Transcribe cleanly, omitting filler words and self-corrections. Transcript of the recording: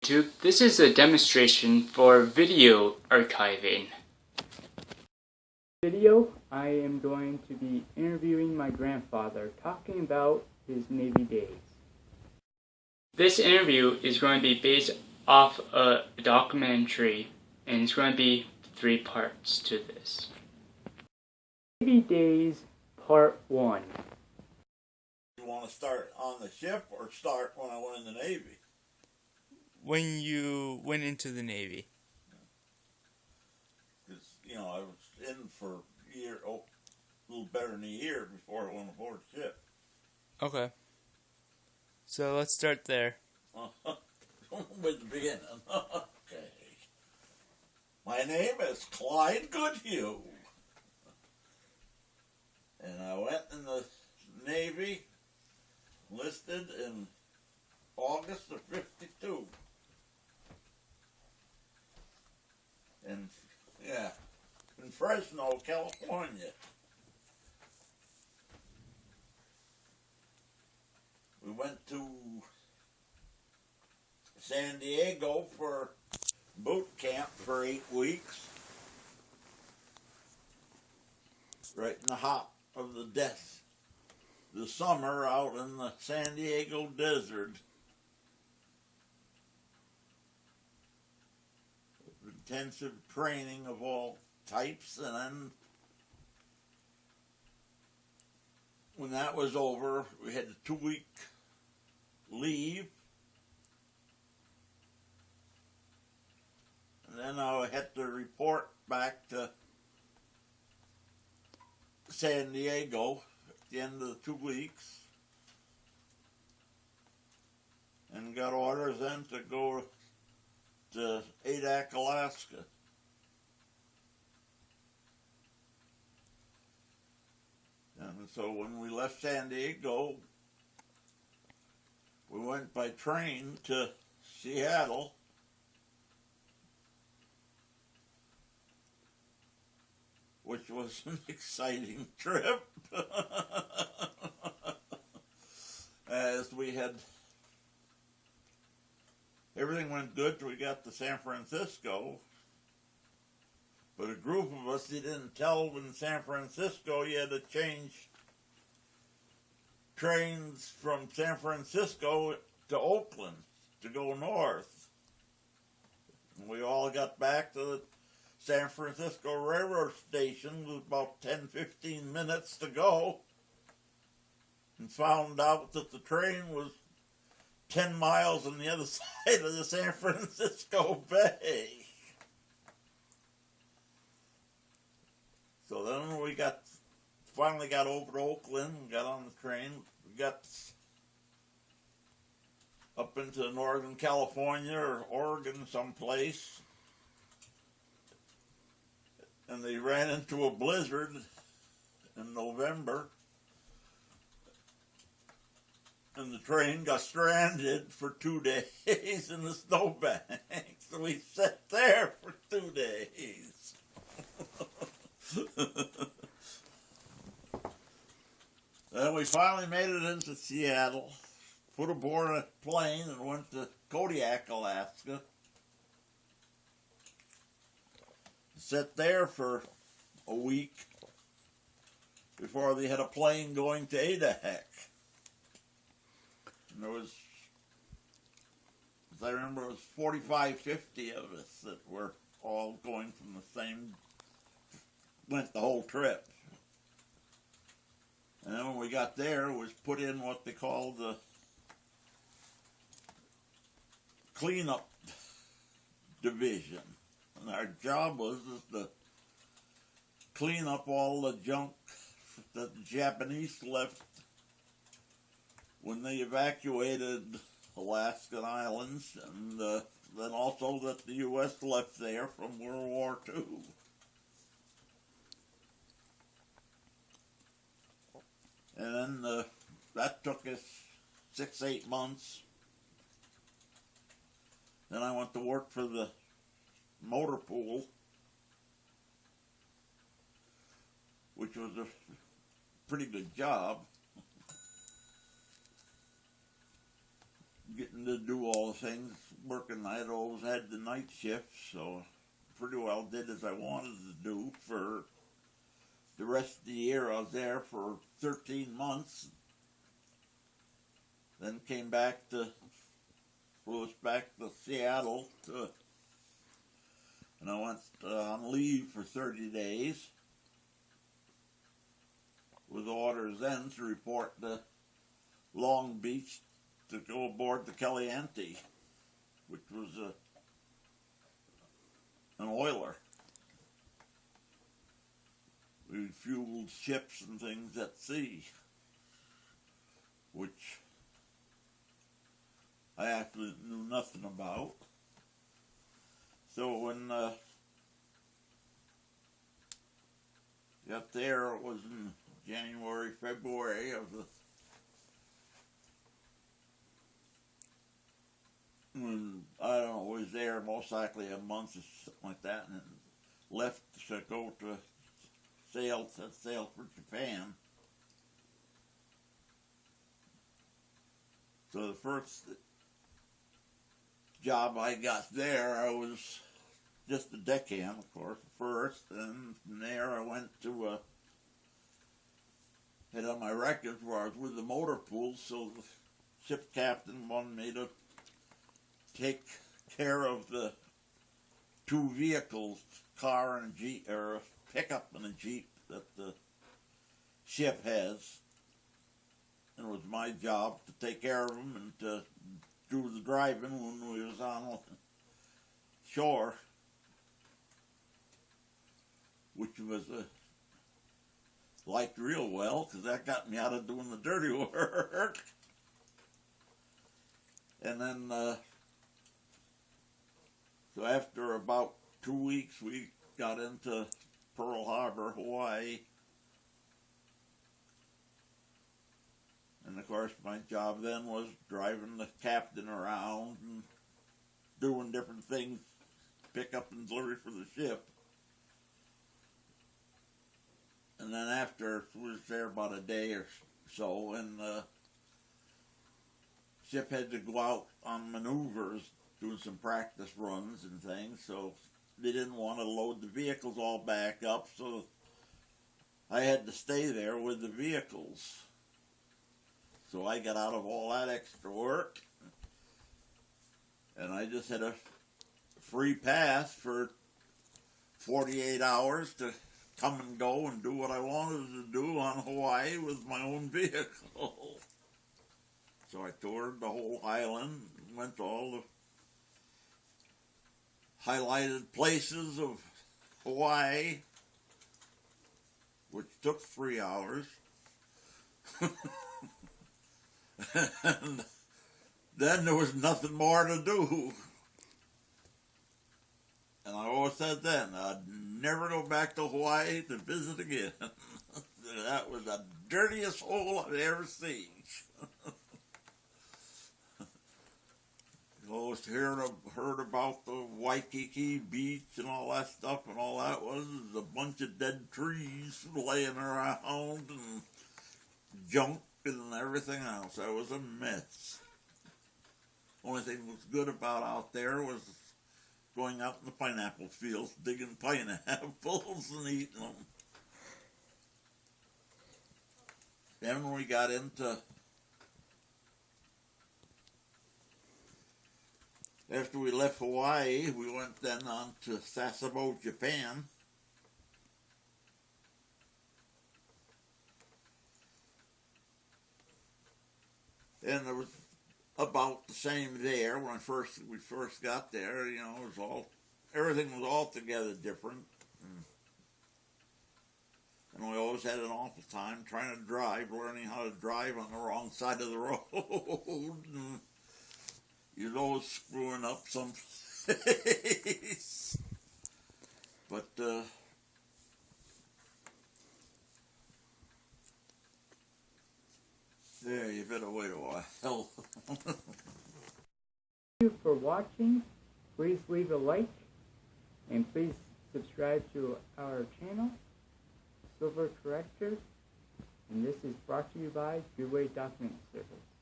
YouTube. This is a demonstration for video archiving. Video, I am going to be interviewing my grandfather, talking about his Navy days. This interview is going to be based off a documentary, and it's going to be 3 parts to this. Navy Days Part 1. You want to start on the ship or start when I went in the Navy? When you went into the Navy? Because, I was in for a year, a little better than a year before I went aboard the ship. Okay. So let's start there. With the beginning. Okay. My name is Clyde Goodhue. And I went in the Navy, enlisted in August of '52. And, in Fresno, California. We went to San Diego for boot camp for 8 weeks. Right in the hot of the summer out in the San Diego desert. Intensive training of all types, and then when that was over, we had a 2-week leave, and then I had to report back to San Diego at the end of the 2 weeks, and got orders then to go to Adak, Alaska. And so when we left San Diego, we went by train to Seattle. Which was an exciting trip. As we had, everything went good till we got to San Francisco. But a group of us, they didn't tell in San Francisco you had to change trains from San Francisco to Oakland to go north. And we all got back to the San Francisco railroad station with about 10-15 minutes to go, and found out that the train was 10 miles on the other side of the San Francisco Bay. So then we finally got over to Oakland and got on the train. We got up into Northern California or Oregon someplace, and they ran into a blizzard in November, and the train got stranded for 2 days in the snowbank. So we sat there for 2 days. Then we finally made it into Seattle, put aboard a plane and went to Kodiak, Alaska. Sat there for a week before they had a plane going to Adak. And there was, as I remember, it was 45, 50 of us that were all going from the same, went the whole trip. And then when we got there, it was put in what they call the cleanup division. And our job was to clean up all the junk that the Japanese left when they evacuated Alaskan islands, and then also that the U.S. left there from World War II. And then that took us 6-8 months. Then I went to work for the motor pool, which was a pretty good job. getting to do all the things, working. I had always had the night shift, so pretty well did as I wanted to do for the rest of the year. I was there for 13 months, then came back to, flew us back to Seattle, and I went on leave for 30 days with orders then to report to Long Beach to go aboard the Caliente, which was an oiler. We fueled ships and things at sea, which I actually knew nothing about. So when got there, it was in January, February of the when I don't know, was there most likely a month or something like that, and left to go to sail for Japan. So the first job I got there, I was just a deckhand, of course, first, and from there I went to had on my records where I was with the motor pool, so the ship captain wanted me to take care of the two vehicles, car and a Jeep, or a pickup and a Jeep that the ship has. And it was my job to take care of them and to do the driving when we was on shore, which was liked real well, because that got me out of doing the dirty work. And then so after about 2 weeks, we got into Pearl Harbor, Hawaii. And of course, my job then was driving the captain around and doing different things, pick up and delivery for the ship. And then after, we was there about a day or so, and the ship had to go out on maneuvers, doing some practice runs and things, so they didn't want to load the vehicles all back up, so I had to stay there with the vehicles. So I got out of all that extra work, and I just had a free pass for 48 hours to come and go and do what I wanted to do on Hawaii with my own vehicle. So I toured the whole island, went to all the highlighted places of Hawaii, which took 3 hours. And then there was nothing more to do. And I always said then, I'd never go back to Hawaii to visit again. That was the dirtiest hole I've ever seen. You always heard about the Waikiki beach and all that stuff, and all that was a bunch of dead trees laying around and junk and everything else. That was a mess. Only thing that was good about out there was going out in the pineapple fields, digging pineapples and eating them. Then when we got into, after we left Hawaii, we went then on to Sasebo, Japan. And there was about the same there when we first got there. You know, it was everything was altogether different, and we always had an awful time trying to drive, learning how to drive on the wrong side of the road. And you're always screwing up some place. But there, you better wait a while. Thank you for watching. Please leave a like and please subscribe to our channel, Silver Corrector. And this is brought to you by Good Way Document Service.